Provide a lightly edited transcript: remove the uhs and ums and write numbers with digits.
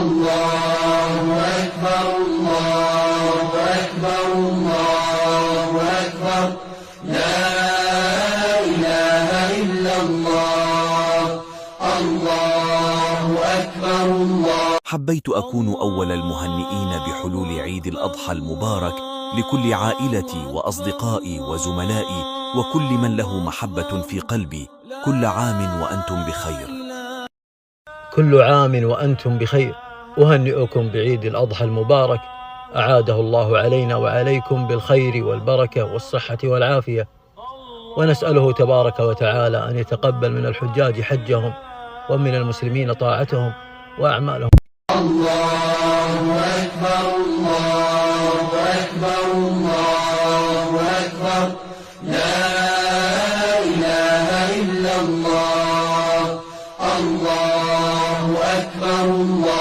الله أكبر الله أكبر الله أكبر لا إله إلا الله الله أكبر الله. حبيت أكون أول المهنئين بحلول عيد الأضحى المبارك لكل عائلتي وأصدقائي وزملائي وكل من له محبة في قلبي. كل عام وأنتم بخير. كل عام وأنتم بخير. أهنئكم بعيد الأضحى المبارك، أعاده الله علينا وعليكم بالخير والبركة والصحة والعافية، ونسأله تبارك وتعالى أن يتقبل من الحجاج حجهم ومن المسلمين طاعتهم وأعمالهم. الله أكبر